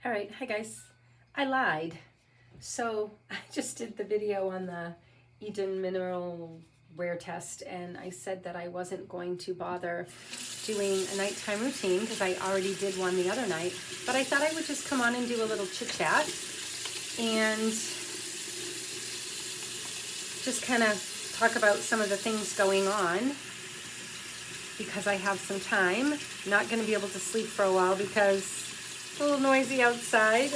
All right, hi guys. I lied. So I just did the video on the Eden mineral wear test, and I said that I wasn't going to bother doing a nighttime routine because I already did one the other night. But I thought I would just come on and do a little chit chat and just kind of talk about some of the things going on because I have some time. Not going to be able to sleep for a while because it's a little noisy outside.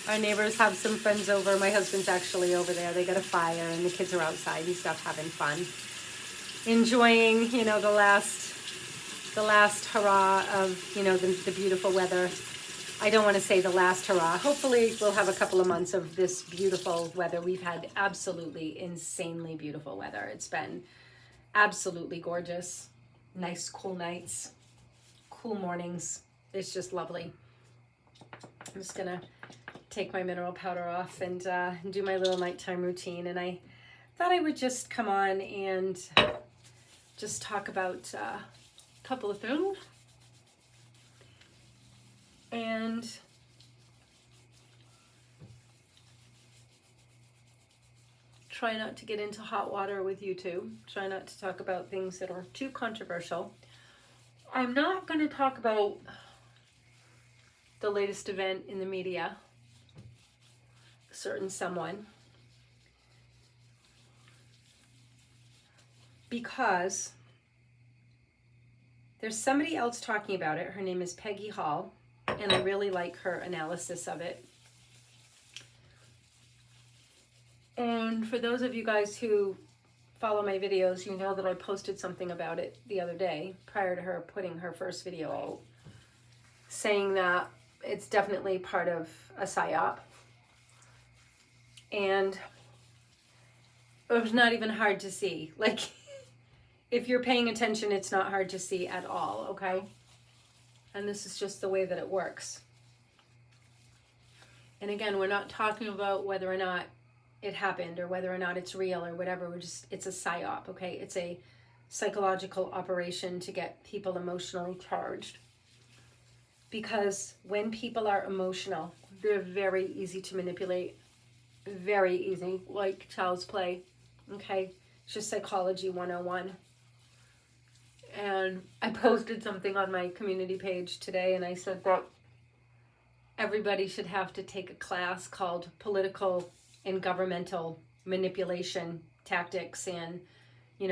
Our neighbors have some friends over. My husband's actually over there. They got a fire and the kids are outside and stuff having fun. Enjoying, the last hurrah of, the beautiful weather. I don't want to say the last hurrah. Hopefully we'll have a couple of months of this beautiful weather. We've had absolutely insanely beautiful weather. It's been absolutely gorgeous. Nice cool nights, cool mornings. It's just lovely. I'm just gonna take my mineral powder off and do my little nighttime routine. And I thought I would just come on and just talk about a couple of things. And try not to get into hot water with YouTube. Try not to talk about things that are too controversial. I'm not going to talk about the latest event in the media, certain someone, because there's somebody else talking about it. Her name is Peggy Hall, and I really like her analysis of it. And for those of you guys who follow my videos, you know that I posted something about it the other day prior to her putting her first video out, saying that it's definitely part of a psyop. And it was not even hard to see. Like, if you're paying attention, it's not hard to see at all, okay? And this is just the way that it works. And again, we're not talking about whether or not it happened or whether or not it's real or whatever. It's a psyop, okay? It's a psychological operation to get people emotionally charged. Because when people are emotional, they're very easy to manipulate. Very easy, like child's play, okay? It's just psychology 101. And I posted something on my community page today, and I said that everybody should have to take a class called Political and Governmental Manipulation Tactics and,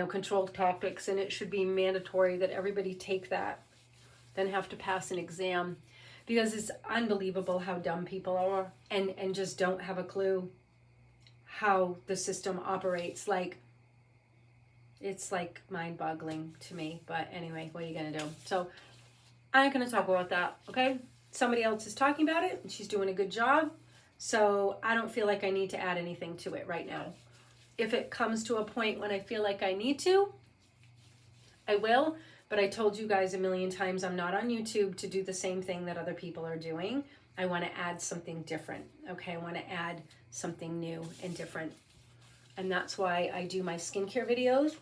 control tactics, and it should be mandatory that everybody take that, then have to pass an exam, because it's unbelievable how dumb people are and just don't have a clue how the system operates. Like, it's like mind-boggling to me. But anyway, what are you gonna do? So I'm not gonna talk about that, okay? Somebody else is talking about it and she's doing a good job. So I don't feel like I need to add anything to it right now. If it comes to a point when I feel like I need to, I will. But I told you guys a million times, I'm not on YouTube to do the same thing that other people are doing. I want to add something different, okay? I want to add something new and different. And that's why I do my skincare videos,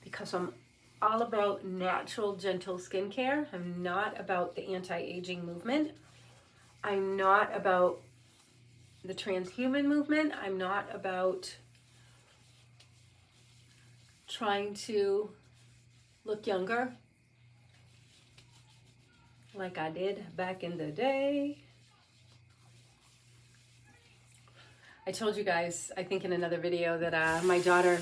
because I'm all about natural, gentle skincare. I'm not about the anti-aging movement. I'm not about the transhuman movement. I'm not about trying to look younger like I did back in the day. I told you guys, I think in another video, that my daughter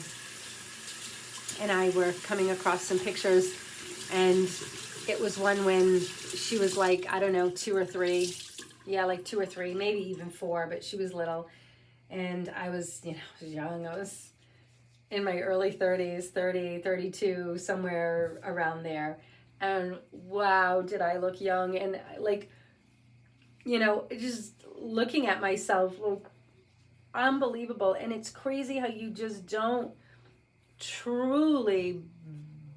and I were coming across some pictures, and it was one when she was like, I don't know, 2 or 3. Yeah, like 2 or 3, maybe even 4, but she was little. And I was, young. I was in my early 30s, 30, 32, somewhere around there. And wow, did I look young. And like, just looking at myself, like, unbelievable. And it's crazy how you just don't truly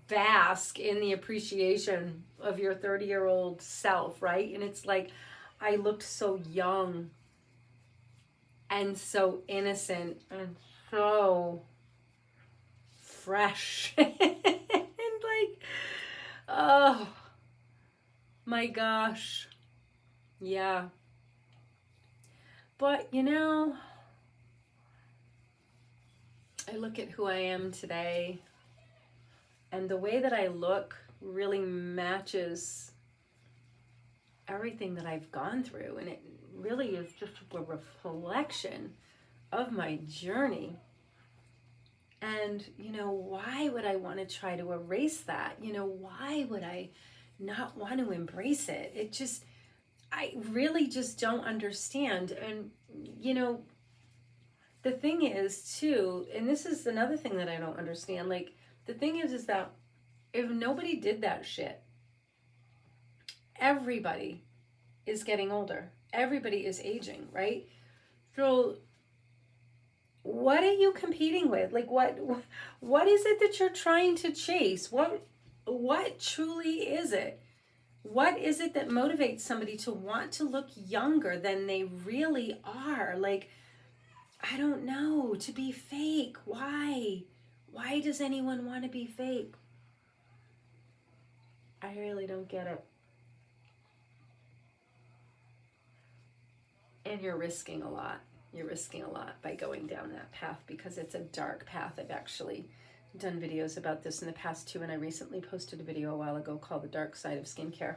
bask in the appreciation of your 30-year-old self, right? And it's like, I looked so young and so innocent and so fresh. And like, oh my gosh, Yeah. But, you know, I look at who I am today, and the way that I look really matches everything that I've gone through. And it really is just a reflection of my journey. And, you know, why would I want to try to erase that? You know, why would I not want to embrace it? It just, I really just don't understand. And, you know, the thing is, too, and this is another thing that I don't understand, like, the thing is that if nobody did that shit, everybody is getting older. Everybody is aging, right? So what are you competing with? Like, what is it that you're trying to chase? What truly is it? What is it that motivates somebody to want to look younger than they really are? Like, I don't know, to be fake. Why? Why does anyone want to be fake? I really don't get it. And you're risking a lot. You're risking a lot by going down that path, because it's a dark path. I've actually done videos about this in the past too, and I recently posted a video a while ago called The Dark Side of Skincare.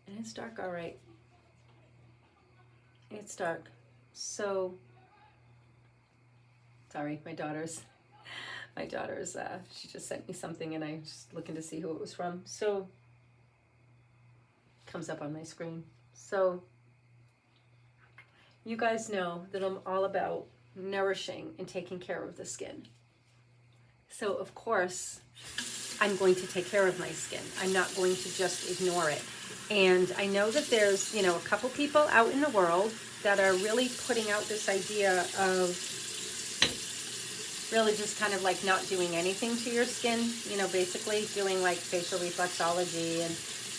And it's dark, all right. It's dark. So, sorry, my daughter's, she just sent me something, and I'm just looking to see who it was from. So, comes up on my screen. So, you guys know that I'm all about nourishing and taking care of the skin. So, of course, I'm going to take care of my skin. I'm not going to just ignore it. And I know that there's, you know, a couple people out in the world that are really putting out this idea of really just kind of like not doing anything to your skin, you know, basically doing like facial reflexology and,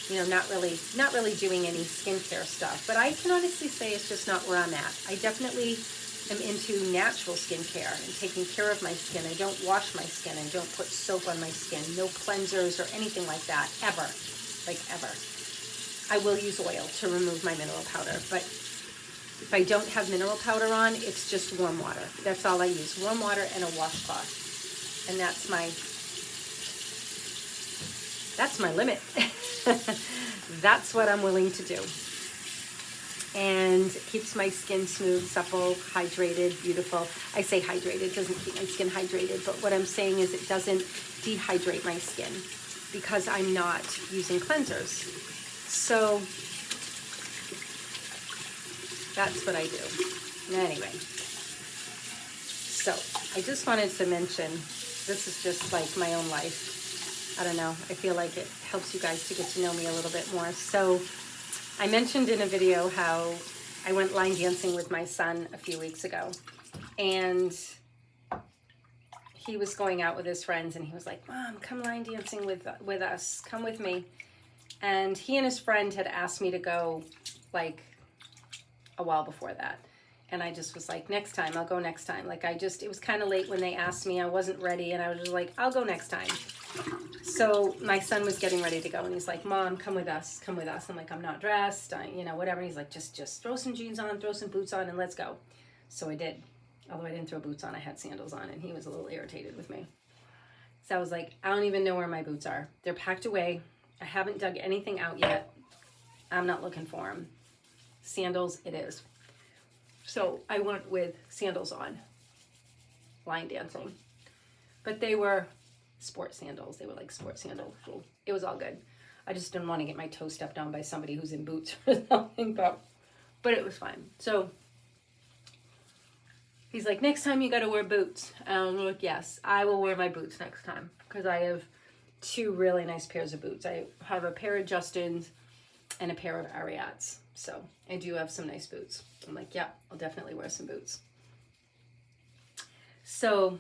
you know, not really doing any skincare stuff. But I can honestly say it's just not where I'm at. I definitely am into natural skincare and taking care of my skin. I don't wash my skin. I don't put soap on my skin. No cleansers or anything like that, ever. Like, ever. I will use oil to remove my mineral powder, but if I don't have mineral powder on, it's just warm water. That's all I use, warm water and a washcloth. And that's my limit. That's what I'm willing to do. And it keeps my skin smooth, supple, hydrated, beautiful. I say hydrated, it doesn't keep my skin hydrated, but what I'm saying is it doesn't dehydrate my skin because I'm not using cleansers. So that's what I do. Anyway, so I just wanted to mention, this is just like my own life. I don't know, I feel like it helps you guys to get to know me a little bit more. So I mentioned in a video how I went line dancing with my son a few weeks ago, and he was going out with his friends, and he was like, "Mom, come line dancing with us, come with me." And he and his friend had asked me to go like a while before that. And I just was like, next time, I'll go next time. Like, it was kind of late when they asked me, I wasn't ready, and I was just like, I'll go next time. So my son was getting ready to go, and he's like, Mom, come with us, come with us. I'm like, I'm not dressed, whatever. And he's like, just throw some jeans on, throw some boots on, and let's go. So I did. Although I didn't throw boots on, I had sandals on, and he was a little irritated with me. So I was like, I don't even know where my boots are. They're packed away. I haven't dug anything out yet. I'm not looking for them. Sandals it is. So I went with sandals on, line dancing. But they were sport sandals. They were like sport sandals. So it was all good. I just didn't want to get my toe stepped on by somebody who's in boots or something, but it was fine. So he's like, next time you got to wear boots. And I'm like, yes, I will wear my boots next time, because I have two really nice pairs of boots. I have a pair of Justins and a pair of Ariats. So I do have some nice boots. I'm like, yeah, I'll definitely wear some boots. So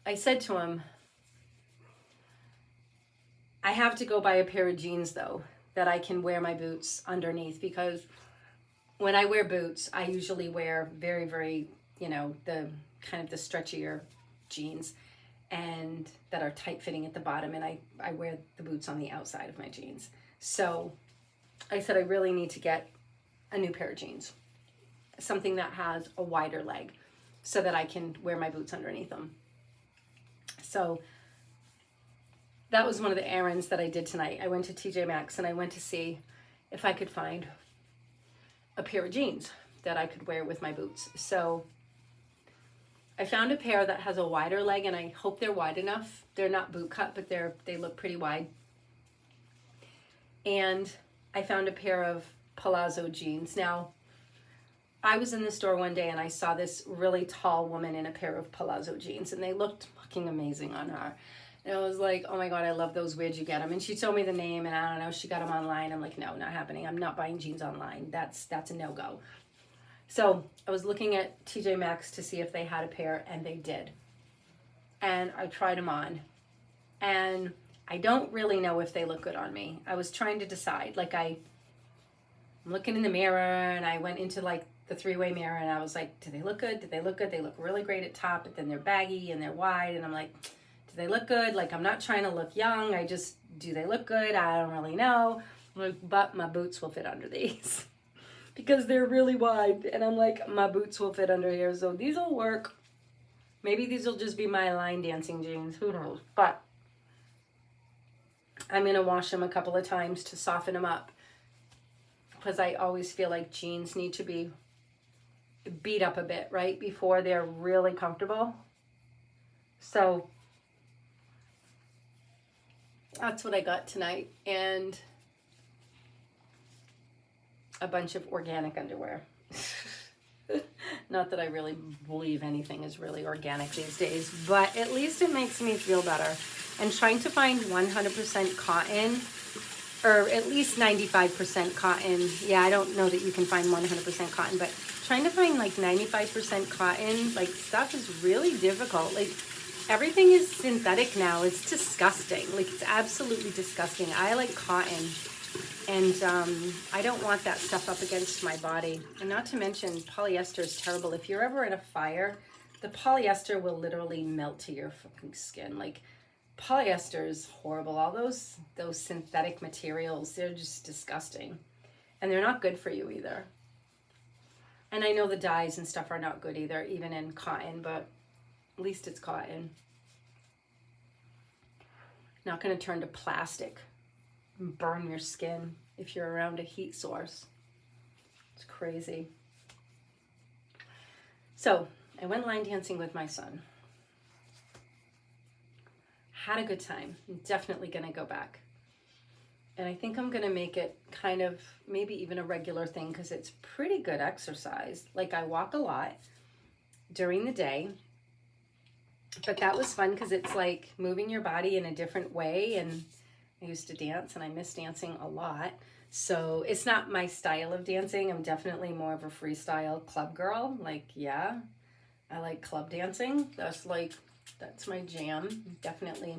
I said to him, I have to go buy a pair of jeans though, that I can wear my boots underneath, because when I wear boots, I usually wear very, very, the kind of the stretchier jeans, and that are tight fitting at the bottom, and I wear the boots on the outside of my jeans. So I said I really need to get a new pair of jeans, something that has a wider leg so that I can wear my boots underneath them. So that was one of the errands that I did tonight. I went to TJ Maxx and I went to see if I could find a pair of jeans that I could wear with my boots. So I found a pair that has a wider leg, and I hope they're wide enough. They're not boot cut, but they look pretty wide. And I found a pair of palazzo jeans. Now, I was in the store one day and I saw this really tall woman in a pair of palazzo jeans, and they looked fucking amazing on her. And I was like, oh my God, I love those. Where'd you get them? And she told me the name, and I don't know, she got them online. I'm like, no, not happening. I'm not buying jeans online. That's a no-go. So I was looking at TJ Maxx to see if they had a pair, and they did. And I tried them on, and I don't really know if they look good on me. I was trying to decide. Like, I'm looking in the mirror, and I went into like the three-way mirror, and I was like, do they look good? Do they look good? They look really great at top, but then they're baggy and they're wide, and I'm like, do they look good? Like, I'm not trying to look young. Do they look good? I don't really know. Like, but my boots will fit under these because they're really wide. And I'm like, my boots will fit under here. So these will work. Maybe these will just be my line dancing jeans. Who knows? But I'm going to wash them a couple of times to soften them up, because I always feel like jeans need to be beat up a bit, right? Before they're really comfortable. So that's what I got tonight, and a bunch of organic underwear. Not that I really believe anything is really organic these days, but at least it makes me feel better. And trying to find 100% cotton, or at least 95% cotton. Yeah, I don't know that you can find 100% cotton, but trying to find like 95% cotton, like, stuff is really difficult. Like, everything is synthetic now. It's disgusting. Like, it's absolutely disgusting. I like cotton, and I don't want that stuff up against my body. And not to mention, polyester is terrible. If you're ever in a fire, the polyester will literally melt to your fucking skin. Like, polyester is horrible. All those synthetic materials, they're just disgusting. And they're not good for you either. And I know the dyes and stuff are not good either, even in cotton, but at least it's cotton. Not going to turn to plastic and burn your skin if you're around a heat source. It's crazy. So I went line dancing with my son. Had a good time. I'm definitely going to go back. And I think I'm going to make it kind of maybe even a regular thing, because it's pretty good exercise. Like, I walk a lot during the day, but that was fun because it's like moving your body in a different way. And I used to dance, and I miss dancing a lot. So it's not my style of dancing. I'm definitely more of a freestyle club girl. Like, yeah, I like club dancing. That's my jam. Definitely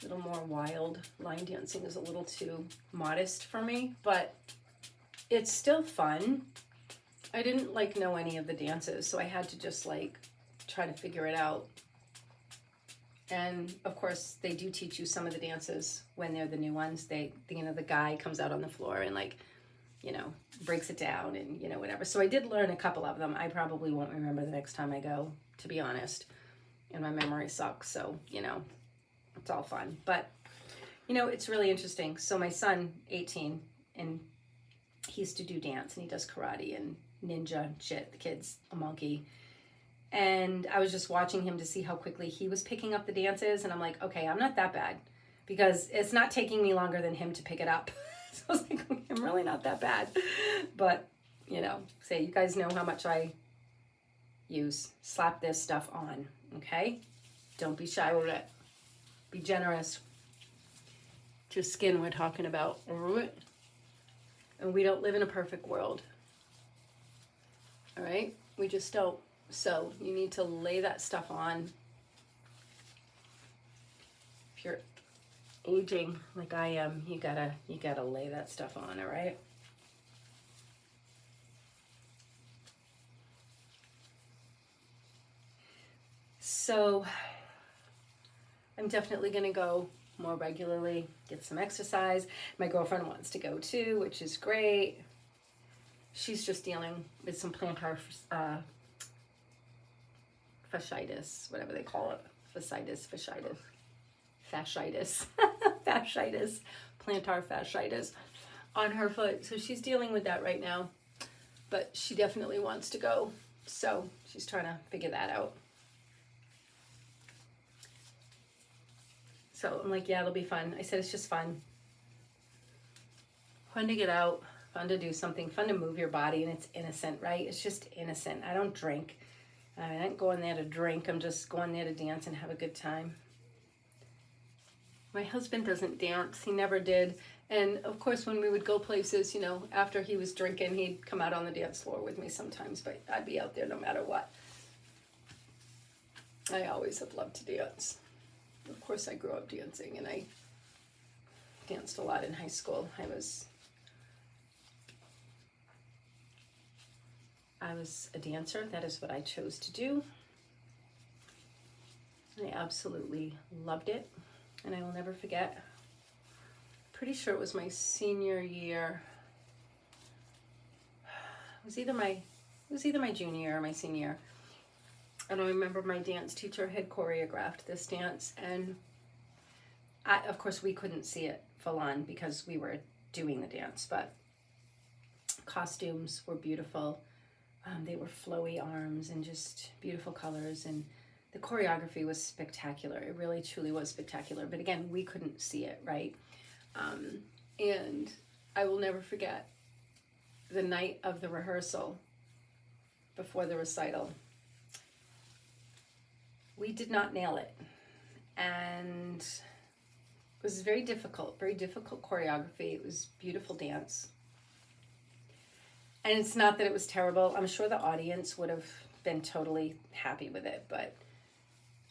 a little more wild. Line dancing is a little too modest for me, but it's still fun. I didn't know any of the dances, so I had to just try to figure it out. And of course, they do teach you some of the dances when they're the new ones. The guy comes out on the floor and breaks it down and whatever. So I did learn a couple of them. I probably won't remember the next time I go, to be honest. And my memory sucks, so it's all fun. But it's really interesting. So my son, 18, and he used to do dance, and he does karate and ninja and shit. The kid's a monkey. And I was just watching him to see how quickly he was picking up the dances. And I'm like, okay, I'm not that bad, because it's not taking me longer than him to pick it up. So I was like, okay, I'm really not that bad. But, say, you guys know how much I use. Slap this stuff on, okay? Don't be shy with it. Be generous. It's your skin we're talking about. And we don't live in a perfect world. All right? We just don't. So you need to lay that stuff on. If you're aging like I am, you gotta lay that stuff on, all right? So I'm definitely gonna go more regularly, get some exercise. My girlfriend wants to go too, which is great. She's just dealing with some plantar fasciitis, whatever they call it. Fasciitis. Fasciitis. Plantar fasciitis on her foot. So she's dealing with that right now. But she definitely wants to go. So she's trying to figure that out. So I'm like, yeah, it'll be fun. I said, it's just fun. Fun to get out, fun to do something, fun to move your body, and it's innocent, right? It's just innocent. I don't drink. I ain't going there to drink. I'm just going there to dance and have a good time. My husband doesn't dance. He never did. And of course, when we would go places, you know, after he was drinking, he'd come out on the dance floor with me sometimes, but I'd be out there no matter what. I always have loved to dance. Of course, I grew up dancing, and I danced a lot in high school. I was a dancer. That is what I chose to do. I absolutely loved it, and I will never forget. Pretty sure it was my senior year. It was either my junior year or my senior year. And I remember my dance teacher had choreographed this dance, and of course we couldn't see it full on because we were doing the dance, but costumes were beautiful. They were flowy arms and just beautiful colors, and the choreography was spectacular. It really truly was spectacular, but again, we couldn't see it, right? And I will never forget the night of the rehearsal before the recital. We did not nail it, and it was very difficult choreography. It was beautiful dance. And it's not that it was terrible. I'm sure the audience would have been totally happy with it, but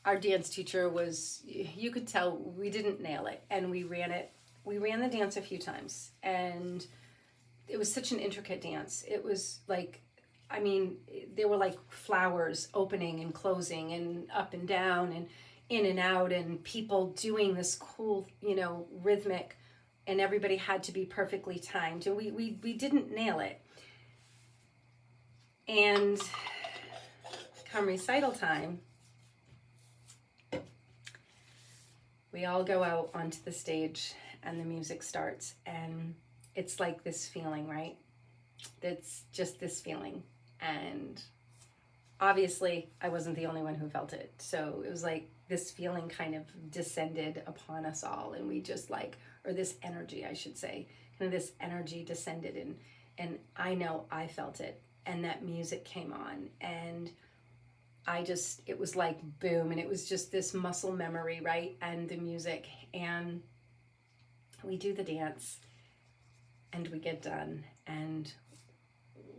our dance teacher was, you could tell we didn't nail it, and we ran the dance a few times, and it was such an intricate dance. It was like, I mean, there were like flowers opening and closing and up and down and in and out, and people doing this cool, you know, rhythmic, and everybody had to be perfectly timed, and we didn't nail it. And come recital time, we all go out onto the stage and the music starts, and it's like this feeling, right? It's just this feeling. And obviously I wasn't the only one who felt it. So it was like this feeling kind of descended upon us all, and we just like, or this energy, I should say, kind of this energy descended, and I know I felt it. And that music came on, and it was like boom, and it was just this muscle memory, right? And the music, and we do the dance, and we get done, and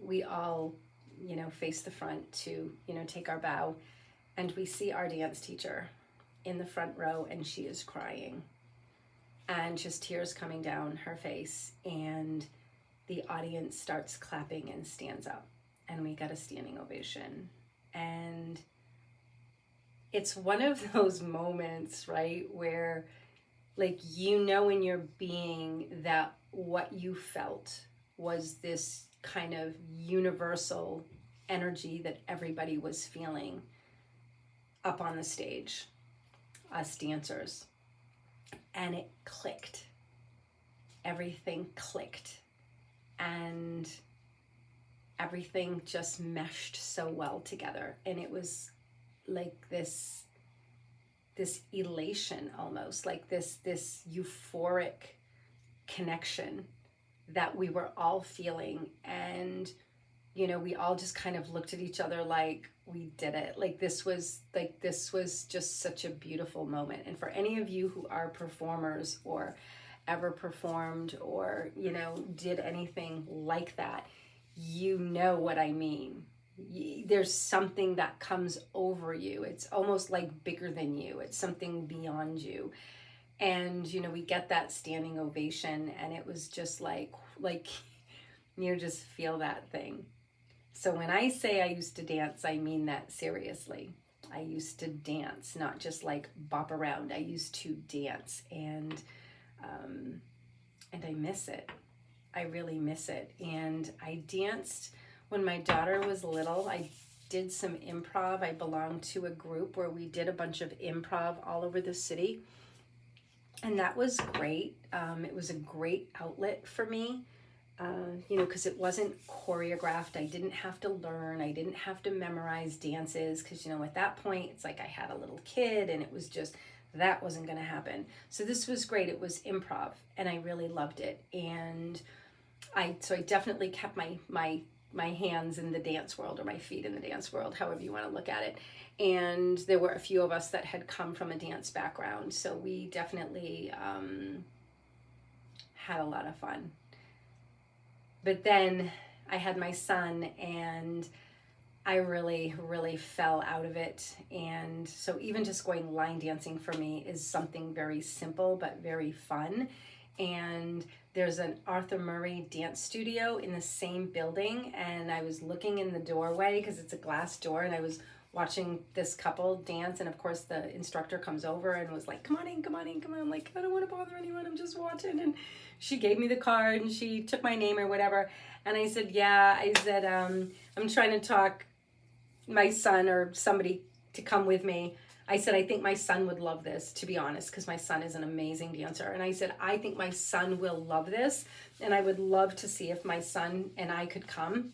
we all, you know, face the front to, you know, take our bow, and we see our dance teacher in the front row, and she is crying, and just tears coming down her face, and the audience starts clapping and stands up, and we got a standing ovation. And it's one of those moments, right, where like, you know, in your being that what you felt was this kind of universal energy that everybody was feeling up on the stage, us dancers. And it clicked. Everything clicked. And everything just meshed so well together. And it was like this elation, almost like this euphoric connection that we were all feeling. And, you know, we all just kind of looked at each other like, we did it. Like this was just such a beautiful moment. And for any of you who are performers or ever performed or, you know, did anything like that, you know what I mean. There's something that comes over you. It's almost like bigger than you. It's something beyond you. And, you know, we get that standing ovation, and it was just like, you just feel that thing. So when I say I used to dance, I mean that seriously. I used to dance, not just like bop around. I used to dance, and I miss it. I really miss it. And I danced when my daughter was little. I did some improv. I belonged to a group where we did a bunch of improv all over the city. And that was great. It was a great outlet for me, because it wasn't choreographed. I didn't have to learn. I didn't have to memorize dances because, at that point, it's like I had a little kid and it was just, that wasn't going to happen. So this was great. It was improv and I really loved it. And I definitely kept my hands in the dance world, or my feet in the dance world, however you want to look at it. And there were a few of us that had come from a dance background. So we definitely had a lot of fun. But then I had my son and I really, really fell out of it. And so even just going line dancing for me is something very simple, but very fun. And there's an Arthur Murray dance studio in the same building. And I was looking in the doorway because it's a glass door, and I was watching this couple dance. And of course the instructor comes over and was like, come on in, come on in, come on. I'm like, I don't want to bother anyone. I'm just watching. And she gave me the card and she took my name or whatever. And I said, yeah, I'm trying to talk my son or somebody to come with me. I said, I think my son would love this, to be honest, because my son is an amazing dancer. And I said, I think my son will love this. And I would love to see if my son and I could come.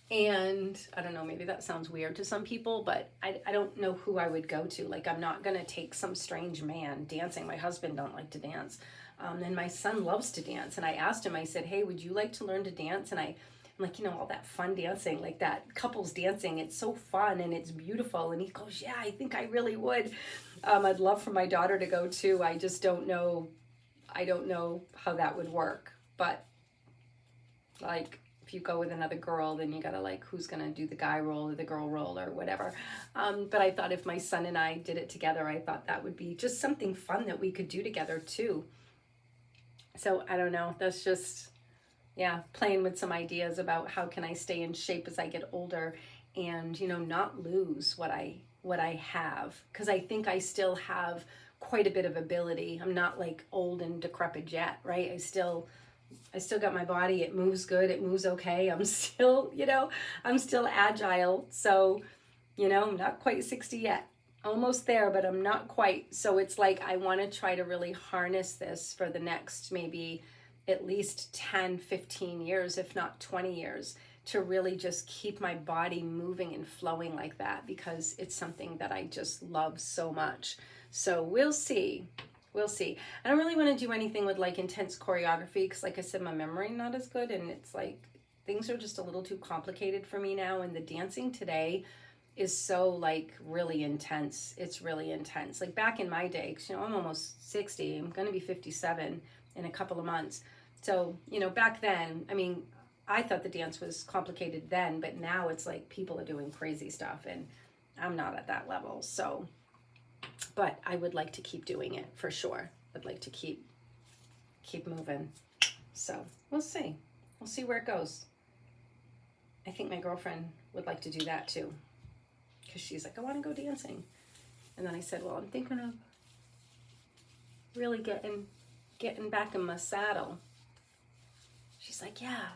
And I don't know, maybe that sounds weird to some people, but I don't know who I would go to. Like, I'm not going to take some strange man dancing. My husband don't like to dance. And my son loves to dance. And I asked him, I said, hey, would you like to learn to dance? And I'm like, all that fun dancing, like that couples dancing, it's so fun and it's beautiful. And he goes, yeah, I think I really would. I'd love for my daughter to go too. I just don't know. I don't know how that would work. But like, if you go with another girl, then you gotta who's gonna do the guy role or the girl role or whatever. But I thought if my son and I did it together, I thought that would be just something fun that we could do together too. So I don't know, that's just, playing with some ideas about how can I stay in shape as I get older and, not lose what I have. Because I think I still have quite a bit of ability. I'm not old and decrepit yet, right? I still got my body. It moves good. It moves okay. I'm still, I'm still agile. So, I'm not quite 60 yet. Almost there, but I'm not quite. So it's I want to try to really harness this for the next maybe at least 10, 15 years, if not 20 years, to really just keep my body moving and flowing like that, because it's something that I just love so much. So we'll see. We'll see. I don't really want to do anything with intense choreography because, like I said, my memory not as good, and it's things are just a little too complicated for me now. And the dancing today is so really intense. It's really intense. Back in my day, 'cause, I'm almost 60. I'm going to be 57 in a couple of months. So, back then, I thought the dance was complicated then, but now it's people are doing crazy stuff and I'm not at that level. So, but I would like to keep doing it for sure. I'd like to keep moving. So we'll see. We'll see where it goes. I think my girlfriend would like to do that too, because she's like, I want to go dancing. And then I said, well, I'm thinking of really getting back in my saddle. She's like, yeah,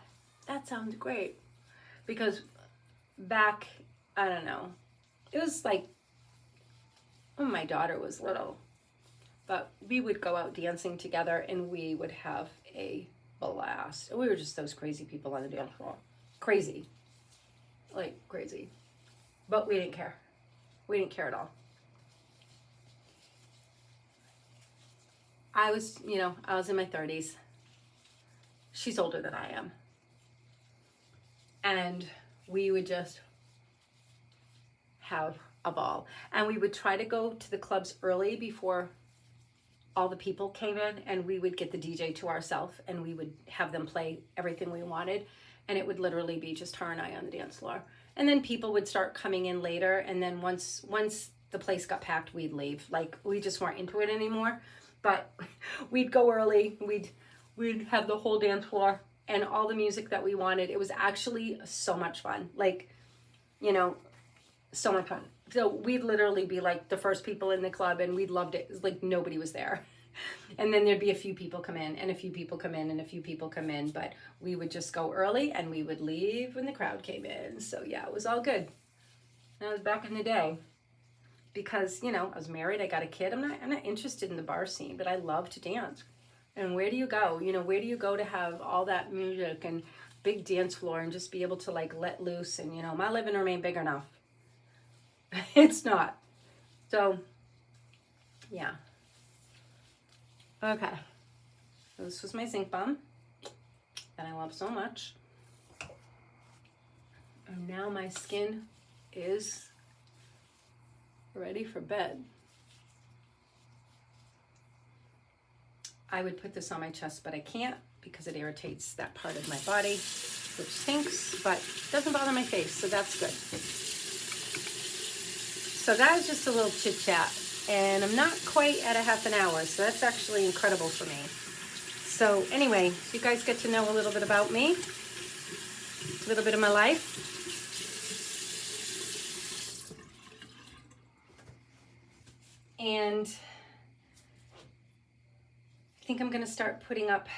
that sounds great. Because back, I don't know, it was when my daughter was little, but we would go out dancing together and we would have a blast. We were just those crazy people on the dance floor. Crazy. Crazy. But we didn't care. We didn't care at all. I was in my 30s. She's older than I am. And we would just have a ball. And we would try to go to the clubs early before all the people came in, and we would get the DJ to ourselves and we would have them play everything we wanted. And it would literally be just her and I on the dance floor. And then people would start coming in later. And then once the place got packed, we'd leave. We just weren't into it anymore. But we'd go early. We'd have the whole dance floor and all the music that we wanted. It was actually so much fun. So much fun. So we'd literally be like the first people in the club, and we'd loved it. It was like nobody was there. And then there'd be a few people come in, and a few people come in, and a few people come in. But we would just go early, and we would leave when the crowd came in. So yeah, it was all good. That was back in the day. Because, you know, I was married, I got a kid. I'm not interested in the bar scene, but I love to dance. And where do you go? You know, where do you go to have all that music and big dance floor and just be able to like let loose? And, you know, my living room ain't big enough. It's not. So, yeah. Okay. So this was my zinc bomb that I love so much. And now my skin is ready for bed. I would put this on my chest, but I can't because it irritates that part of my body, which stinks, but doesn't bother my face, so that's good. So that was just a little chit chat, and I'm not quite at a half an hour, so that's actually incredible for me. So anyway, you guys get to know a little bit about me, a little bit of my life. And I think I'm going to start putting up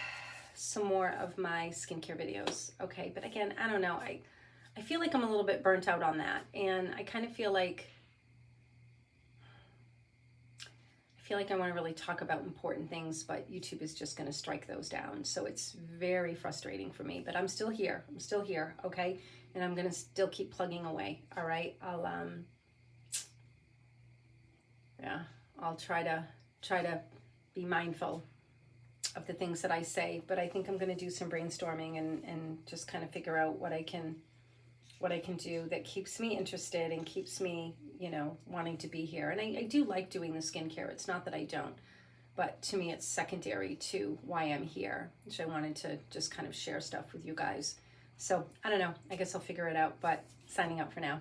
some more of my skincare videos. Okay, but again, I don't know. I feel like I'm a little bit burnt out on that. And I kind of feel like I want to really talk about important things, but YouTube is just going to strike those down. So it's very frustrating for me, but I'm still here. I'm still here, okay? And I'm going to still keep plugging away, all right? I'll try to be mindful of the things that I say, but I think I'm going to do some brainstorming and just kind of figure out what I can do that keeps me interested and keeps me, you know, wanting to be here. And I do like doing the skincare. It's not that I don't, but to me it's secondary to why I'm here, which I wanted to just kind of share stuff with you guys. So I don't know, I guess I'll figure it out, but signing up for now.